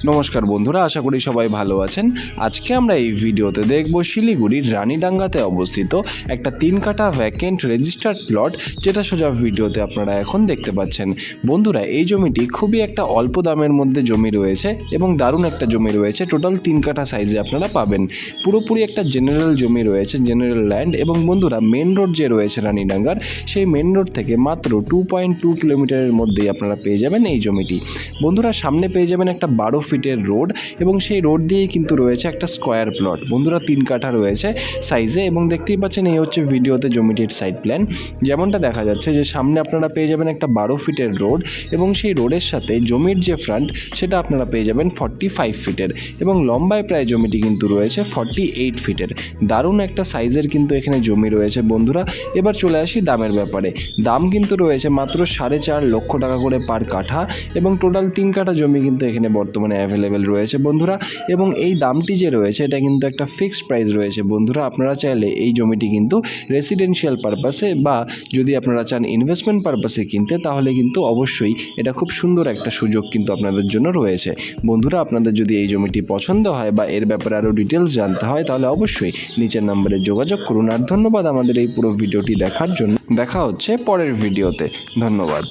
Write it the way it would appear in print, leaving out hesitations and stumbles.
নমস্কার বন্ধুরা, আশা করি সবাই ভালো আছেন। আজকে আমরা এই ভিডিওতে দেখব শিলিগুড়ির রানীডাঙ্গাতে অবস্থিত একটা 3 কাঠা ভ্যাকেন্ট রেজিস্টার্ড প্লট, যেটা সোজা ভিডিওতে আপনারা এখন দেখতে পাচ্ছেন। বন্ধুরা, এই জমিটি খুবই একটা অল্প দামের মধ্যে জমি রয়েছে এবং দারুণ একটা জমি রয়েছে। টোটাল 3 কাঠা সাইজে আপনারা পাবেন। পুরোপুরি একটা জেনারেল জমি রয়েছে, জেনারেল ল্যান্ড। এবং বন্ধুরা, মেন রোড যে রয়েছে রানীডাঙ্গার, সেই মেন রোড থেকে মাত্র 2.2 কিলোমিটারের মধ্যেই আপনারা পেয়ে যাবেন এই জমিটি। বন্ধুরা, সামনে পেয়ে যাবেন একটা 12 ফিটের রোড এবং সেই রোড দিয়েই কিন্তু রয়েছে একটা স্কোয়ার প্লট। বন্ধুরা, 3 কাঠা রয়েছে সাইজে এবং দেখতেই পাচ্ছেন এই হচ্ছে ভিডিওতে জমিটির সাইড প্ল্যান। যেমনটা দেখা যাচ্ছে যে সামনে আপনারা পেয়ে যাবেন একটা 12 ফিটের রোড এবং সেই রোডের সাথে জমির যে ফ্রন্ট সেটা আপনারা পেয়ে যাবেন 45 ফিটের এবং লম্বায় প্রায় জমিটি কিন্তু রয়েছে 48 ফিটের। দারুণ একটা সাইজের কিন্তু এখানে জমি রয়েছে। বন্ধুরা, এবার চলে আসি দামের ব্যাপারে। দাম কিন্তু রয়েছে মাত্র 4.5 লক্ষ টাকা করে পার কাঠা এবং টোটাল 3 কাঠা জমি কিন্তু এখানে বর্তমানে অ্যাভেলেবেল রয়েছে বন্ধুরা। এবং এই দামটি যে রয়েছে এটা কিন্তু একটা ফিক্সড প্রাইস রয়েছে। বন্ধুরা, আপনারা চাইলে এই জমিটি কিন্তু রেসিডেন্সিয়াল পারপাসে বা যদি আপনারা চান ইনভেস্টমেন্ট পারপাসে কিনতে, তাহলে কিন্তু অবশ্যই এটা খুব সুন্দর একটা সুযোগ কিন্তু আপনাদের জন্য রয়েছে। বন্ধুরা, আপনাদের যদি এই জমিটি পছন্দ হয় বা এর ব্যাপারে আরও ডিটেলস জানতে হয়, তাহলে অবশ্যই নিচের নম্বরে যোগাযোগ করুন। আর ধন্যবাদ আমাদের এই পুরো ভিডিওটি দেখার জন্য। দেখা হচ্ছে পরের ভিডিওতে। ধন্যবাদ।